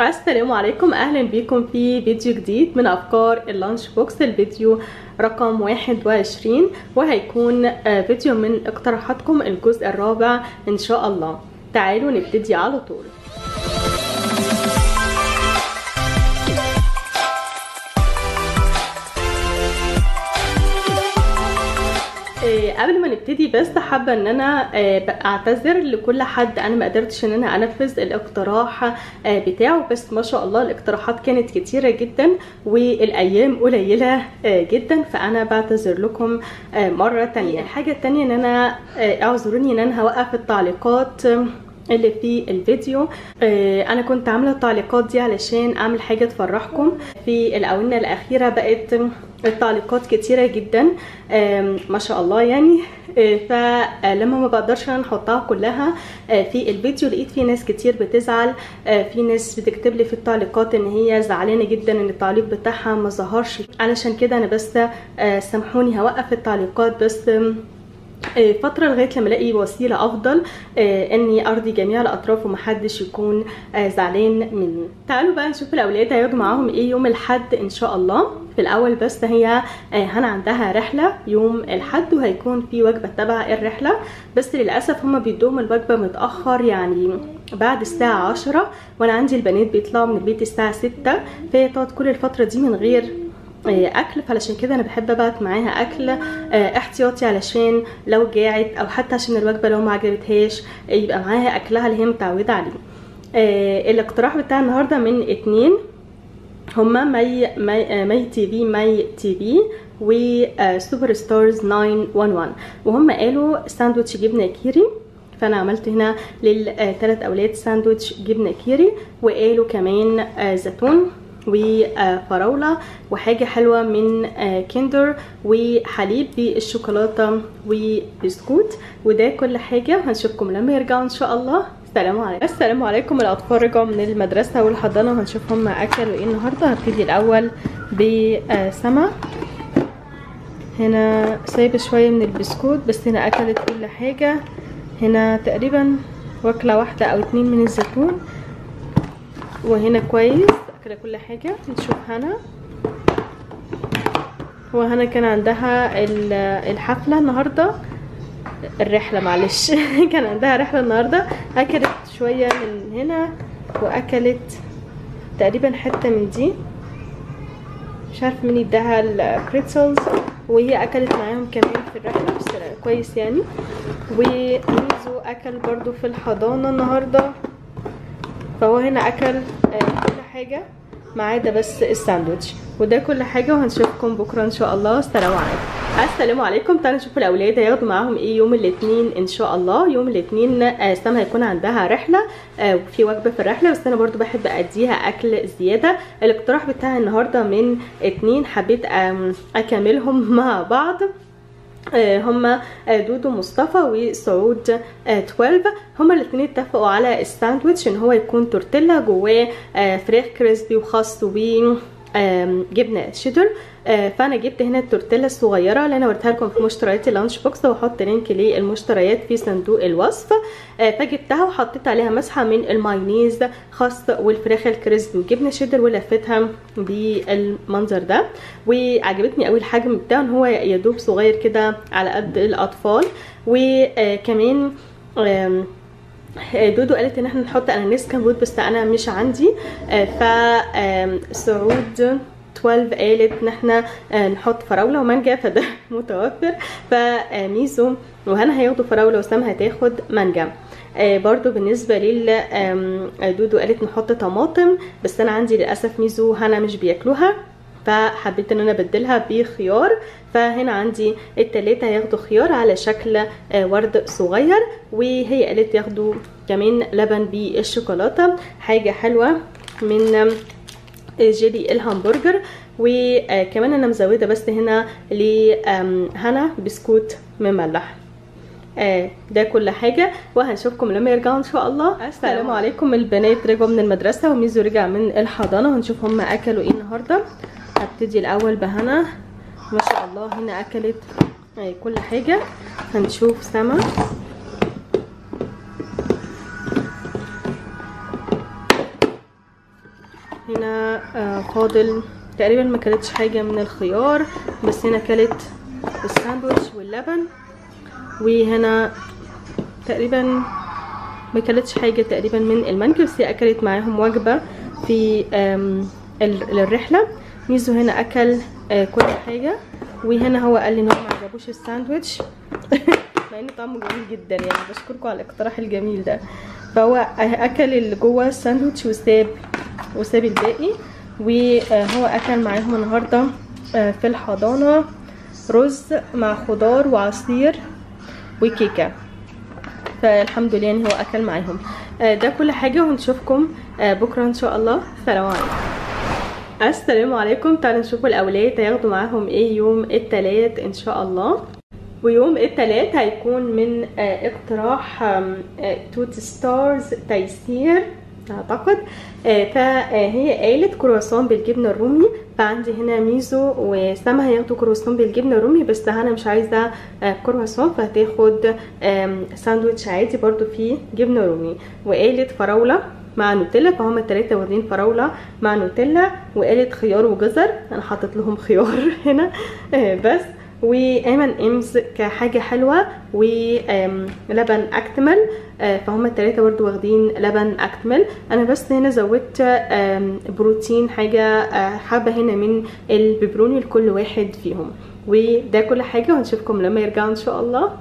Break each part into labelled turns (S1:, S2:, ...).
S1: السلام عليكم، اهلا بيكم في فيديو جديد من افكار اللانش بوكس. الفيديو رقم 21 وهيكون فيديو من اقتراحاتكم الجزء الرابع ان شاء الله. تعالوا نبتدي على طول. قبل ما نبتدي بس حابه ان انا اعتذر لكل حد انا ما قدرتش ان انا انفذ الاقتراح بتاعه، بس ما شاء الله الاقتراحات كانت كتيره جدا والايام قليله جدا، فانا بعتذر لكم مره تانية. الحاجه التانية ان انا اعذروني ان انا هوقف التعليقات اللي في الفيديو. انا كنت عامله التعليقات دي علشان اعمل حاجه تفرحكم. في الاونه الاخيره بقت التعليقات كتيره جدا ما شاء الله يعني، فلما ما بقدرش انا احطها كلها في الفيديو لقيت في ناس كتير بتزعل. في ناس بتكتب لي في التعليقات ان هي زعلانه جدا ان التعليق بتاعها ما ظهرش، علشان كده انا بس سامحوني هوقف التعليقات بس فترة لغاية لما الاقي وسيلة افضل اني ارضي جميع الاطراف ومحدش يكون زعلان مني. تعالوا بقى نشوف الاولاد هياخدوا معاهم ايه يوم الاحد ان شاء الله. في الاول بس هي هنا عندها رحلة يوم الاحد وهيكون في وجبة تبع الرحلة، بس للاسف هما بيدوهم الوجبة متأخر يعني بعد الساعة 10، وانا عندي البنات بيطلعوا من البيت الساعة 6، فهي تقعد كل الفترة دي من غير اكل، فعلشان كده انا بحب ابعت معاها اكل احتياطي علشان لو جاعت او حتى عشان الوجبه لو ما عجبتهاش يبقى معاها اكلها اللي هي متعوده عليه. الاقتراح بتاع النهارده من 2 هما ماي تي في وسوبر ستارز 911، وهم قالوا ساندوتش جبنه كيري، فانا عملت هنا للثلاث اولاد ساندوتش جبنه كيري، وقالوا كمان زيتون وفراوله وحاجه حلوه من كيندر وحليب بالشوكولاته وبسكوت، وده كل حاجه. هنشوفكم لما يرجعوا ان شاء الله. السلام عليكم. الاطفال رجعوا من المدرسه والحضانه وهنشوف هم اكلوا ايه النهارده. هبتدي الاول بسما، هنا سايبه شويه من البسكوت بس هنا اكلت كل حاجه، هنا تقريبا واكله واحده او 2 من الزيتون، وهنا كويس اكله كل حاجه. نشوف هنا، وهنا كان عندها الحفله النهارده، الرحله معلش كان عندها رحله النهارده، اكلت شويه من هنا واكلت تقريبا حته من دي، مش عارفه مين اداها البريتزلز، وهي اكلت معاهم كمان في الرحله بس كويس يعني. وميزو اكل برضو في الحضانه النهارده، فهو هنا اكل كل حاجه ما عدا بس الساندوتش، وده كل حاجه. وهنشوفكم بكره ان شاء الله. السلام عليكم. تعالوا نشوف الاولاد هياخدوا معاهم ايه يوم الاثنين ان شاء الله. يوم الاثنين سما هيكون عندها رحله وفي وجبه في الرحله، بس انا برضو بحب اديها اكل زياده. الاقتراح بتاعي النهارده من 2 حبيت اكملهم مع بعض. هما دودو مصطفى وسعود 12، هما الاثنين اتفقوا على الساندويتش ان هو يكون تورتيلا جواه فراخ كريسبي وخس وجبنه شيدر. فانا جبت هنا التورتيلا الصغيره اللي انا وريتها لكم في مشتريات اللانش بوكس، وهحط لينك للمشتريات في صندوق الوصف. فجبتها وحطيت عليها مسحه من المايونيز خاص والفراخ الكريسبي وجبنه شيدر ولفتها بالمنظر ده، وعجبتني قوي الحجم بتاعه ان هو يدوب صغير كده على قد الاطفال. وكمان دودو قالت ان احنا نحط اناناس كمبوت بس انا مش عندي، فسعود 12 قالت ان احنا نحط فراوله ومانجا فده متوفر، فميزو وهنا هياخدوا فراوله وسام هتاخد مانجا. برضو بالنسبه دودو قالت نحط طماطم بس انا عندي للاسف ميزو هنا مش بياكلوها، فحبيت ان انا ابدلها بخيار، فهنا عندي التلاتة هياخدوا خيار على شكل ورد صغير، وهي قالت ياخدوا كمان لبن بالشوكولاته حاجه حلوه من جيلي الهمبرجر. وكمان انا مزوده بس هنا لهنا بسكوت مملح. ده كل حاجه، وهنشوفكم لما يرجعوا ان شاء الله. السلام عليكم. البنات رجعوا من المدرسه وميزو رجع من الحضانه، وهنشوف هم اكلوا ايه النهارده. هبتدي الاول بهنا، ما شاء الله هنا اكلت كل حاجه. هنشوف سما، هنا فاضل تقريبا ما كلتش حاجه من الخيار، بس هنا كلت الساندوتش واللبن. وهنا تقريبا ما كلتش حاجه تقريبا من المانجا، بس هي اكلت معاهم وجبه في الرحله. ميزو هنا اكل كل حاجه، وهنا هو قال لي ان هو ما عجبوش الساندوتش مع ان طعمه جميل جدا يعني. بشكركم على الاقتراح الجميل ده. فهو اكل اللي جوه الساندوتش وساب الباقي. وهو اكل معاهم النهارده في الحضانه رز مع خضار وعصير وكيكه، فالحمد لله يعني هو اكل معاهم. ده كل حاجه، ونشوفكم بكره ان شاء الله. سلام عليكم. السلام عليكم. تعالوا نشوفوا الاولاد هياخدوا معاهم ايه يوم الثلاث ان شاء الله. ويوم الثلاث هيكون من اقتراح توت ستارز تيسير اعتقد. فهي قالت كرواسون بالجبنه الرومي، فعندي هنا ميزو وسما هياخدوا كرواسون بالجبنه الرومي، بس هنا مش عايزه كرواسون فهتاخد ساندوتش عادي برضو فيه جبنه رومي. وقالت فراوله مع نوتيلا، فهم التلاتة واخدين فراوله مع نوتيلا. وقالت خيار وجزر، انا حاطط لهم خيار هنا بس. وايمن امز كحاجه حلوه، ولبن اكتمل، فهم التلاتة برضو واخدين لبن اكتمل. انا بس هنا زودت بروتين حاجه حبه هنا من البيبروني لكل واحد فيهم. وده كل حاجه، وهنشوفكم لما يرجعوا ان شاء الله.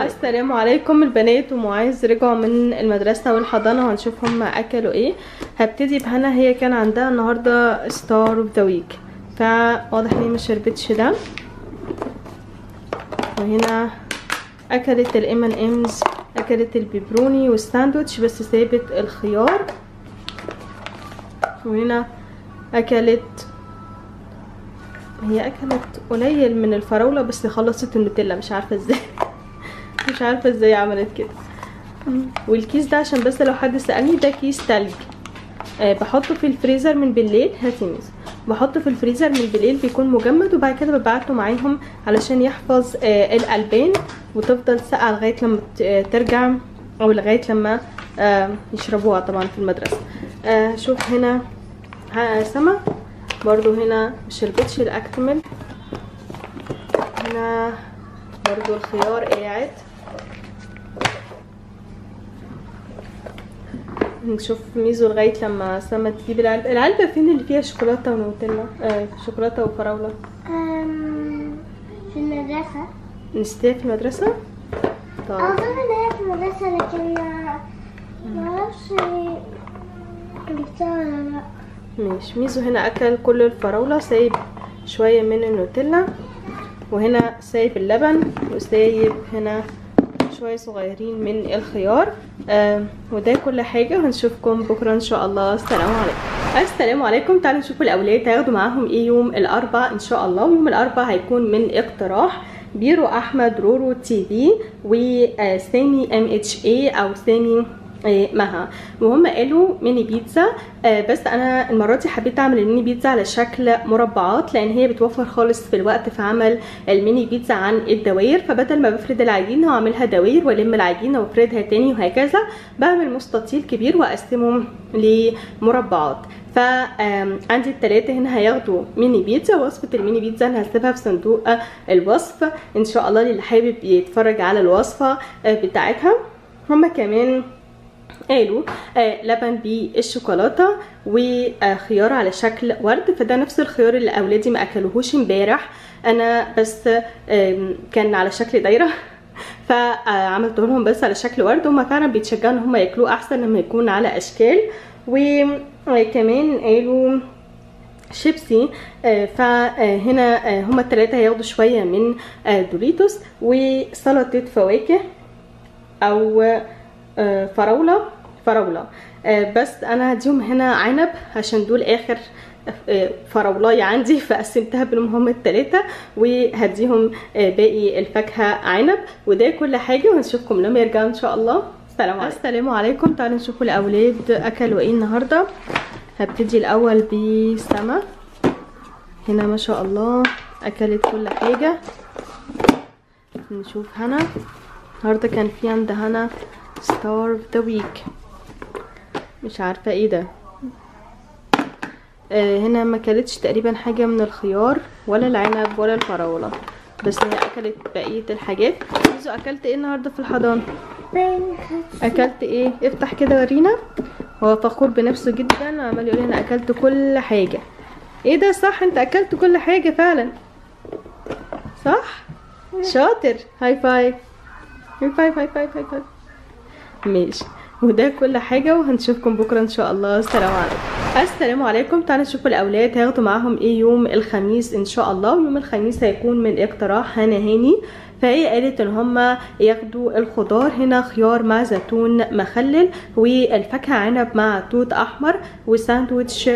S1: السلام عليكم. البنات ومعاذ رجعوا من المدرسه والحضانه، وهنشوف هم اكلوا ايه. هبتدي بهنا، هي كان عندها النهارده ستار اوف ذا ويك، فواضح ان هي ما شربتش ده. وهنا اكلت الام امز، اكلت البيبروني والساندوتش بس سابت الخيار. وهنا اكلت، هي اكلت قليل من الفراوله بس خلصت النوتيلا، مش عارفه ازاي مش عارفه ازاي عملت كده. والكيس ده عشان بس لو حد سالني، ده كيس تلج بحطه في الفريزر من بالليل. هاتي ميز، بحطه في الفريزر من بالليل بيكون مجمد، وبعد كده ببعته معاهم علشان يحفظ الالبان وتفضل ساقعه لغايه لما ترجع، او لغايه لما يشربوها طبعا في المدرسه. شوف هنا سما برضو هنا مشربتش الاكتمل. هنا برضو الخيار قاعد. نشوف ميزو لغايه لما سما تجيب العلبه فين اللي فيها شوكولاته ونوتيلا، شوكولاته وفراوله.
S2: في المدرسه.
S1: نسيتها في المدرسه؟
S2: طيب اظن ان هي في المدرسه، لكن ما اعرفش جبتها ولا لا.
S1: ماشي. ميزو هنا اكل كل الفراوله، سايب شويه من النوتيلا، وهنا سايب اللبن، وسايب هنا شويه صغيرين من الخيار. وده كل حاجه، وهنشوفكم بكره ان شاء الله. السلام عليكم. السلام عليكم. تعالوا نشوف الاولاد هياخدوا معاهم ايه يوم الاربعاء ان شاء الله. يوم الاربعاء هيكون من اقتراح بيرو احمد، رورو تي في، وسامي MHA او سامي مها. وهم قالوا ميني بيتزا، بس انا المره دي حبيت اعمل الميني بيتزا على شكل مربعات، لان هي بتوفر خالص في الوقت في عمل الميني بيتزا عن الدوائر. فبدل ما بفرد العجينه واعملها دوائر والم العجينه وافردها تاني وهكذا، بعمل مستطيل كبير واقسمه لمربعات. فعندي الثلاثه هنا هياخدوا ميني بيتزا. وصفه الميني بيتزا انا هسيبها في صندوق الوصف ان شاء الله للي حابب يتفرج على الوصفه بتاعتها. هما كمان قالوا لبن بالشوكولاته وخيار على شكل ورد، فده نفس الخيار اللي اولادي ما اكلوهوش امبارح، انا بس كان على شكل دايره فعملته لهم بس على شكل ورد. هما فعلا بيتشجعوا ان هما ياكلوه احسن لما يكون على اشكال. وكمان قالوا شيبسي، فهنا هما الثلاثه هياخدوا شويه من دوريتوس، وسلطه فواكه او فراوله. بس انا هديهم هنا عنب عشان دول اخر فراولاي عندي، فقسمتها بينهم هم الثلاثه، وهديهم باقي الفاكهه عنب. وده كل حاجه، وهنشوفكم لما يرجعوا ان شاء الله. السلام عليكم. تعالوا نشوفوا الاولاد اكلوا ايه النهارده. هبتدي الاول بسما. هنا ما شاء الله اكلت كل حاجه. نشوف هنا النهارده كان في عند هنا ستار اوف ذا ويك، مش عارفه ايه ده. هنا ما كلتش تقريبا حاجه من الخيار ولا العنب ولا الفراوله، بس هي اكلت بقيه الحاجات. ميزو اكلت ايه النهارده في الحضانه؟ اكلت ايه؟ افتح كده ورينا. هو فخور بنفسه جدا وعمال يقول انا اكلت كل حاجه. ايه ده؟ صح، انت اكلت كل حاجه فعلا، صح؟ شاطر. هاي فايف هاي فايف هاي فايف هاي فايف. ماشي، وده كل حاجه، وهنشوفكم بكره ان شاء الله. السلام عليكم. السلام عليكم. تعالوا نشوف الاولاد هياخدوا معاهم ايه يوم الخميس ان شاء الله. ويوم الخميس هيكون من اقتراح هنا هاني، فهي قالت ان هما ياخدوا الخضار هنا خيار مع زيتون مخلل، والفاكهه عنب مع توت احمر، وساندوتش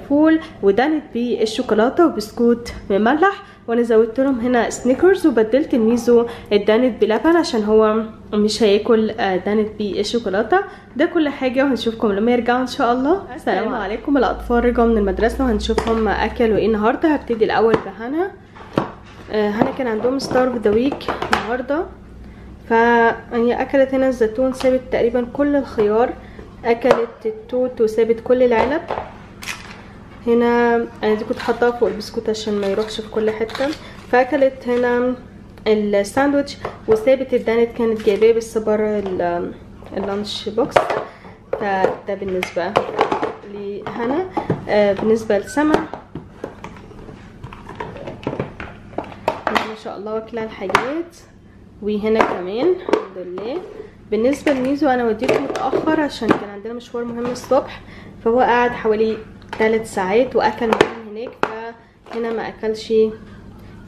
S1: فول، ودانت بالشوكولاته وبسكوت مملح. وانا زودت لهم هنا سنيكرز، وبدلت الميزو الدانت بلبن عشان هو مش هياكل دانت بالشوكولاته. ده كل حاجه، وهنشوفكم لما يرجعوا ان شاء الله. السلام عليكم. الاطفال رجعوا من المدرسه وهنشوفهم اكلوا ايه النهارده. هبتدي الاول بهنا. هنا كان عندهم ستار اوف ذا ويك النهارده، فهي اكلت هنا الزيتون، سابت تقريبا كل الخيار، اكلت التوت وسابت كل العنب. هنا انا دي كنت حاطاها فوق البسكوت عشان ما يروحش في كل حته. فاكلت هنا الساندوتش وسابت الدانت، كانت جايباه بس بره اللانش بوكس. فده بالنسبه لهنا. بالنسبه لسما ما شاء الله واكله الحاجات، وهنا كمان الحمد لله. بالنسبه لميزو انا وديته متاخر عشان كان عندنا مشوار مهم الصبح، فهو قعد حوالي 3 ساعات واكل معاهم هناك. فهنا ما اكلش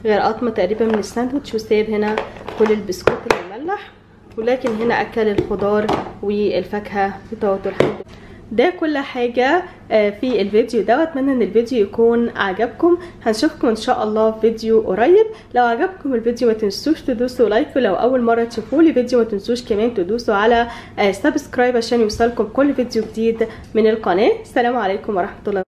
S1: غير قطمه تقريبا من الساندوتش، وساب هنا كل البسكوت المملح، ولكن هنا اكل الخضار والفاكهه بتاعته الحمد لله. ده كل حاجة في الفيديو ده، واتمنى ان الفيديو يكون عجبكم. هنشوفكم ان شاء الله في فيديو قريب. لو عجبكم الفيديو ما تنسوش تدوسوا لايك، ولو اول مرة تشوفوا لي فيديو ما تنسوش كمان تدوسوا على سبسكرايب عشان يوصلكم كل فيديو جديد من القناة. السلام عليكم ورحمة الله.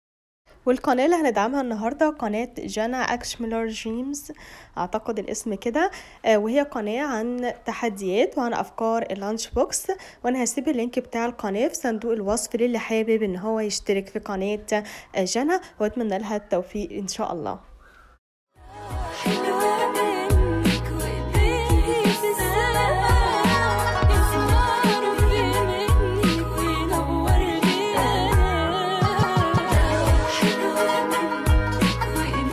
S1: والقناة اللي هندعمها النهاردة قناة جانا اكشميلر جيمز، اعتقد الاسم كده، وهي قناة عن تحديات وعن افكار اللانش بوكس. وانا هسيب اللينك بتاع القناة في صندوق الوصف للي حابب ان هو يشترك في قناة جانا، واتمنى لها التوفيق ان شاء الله.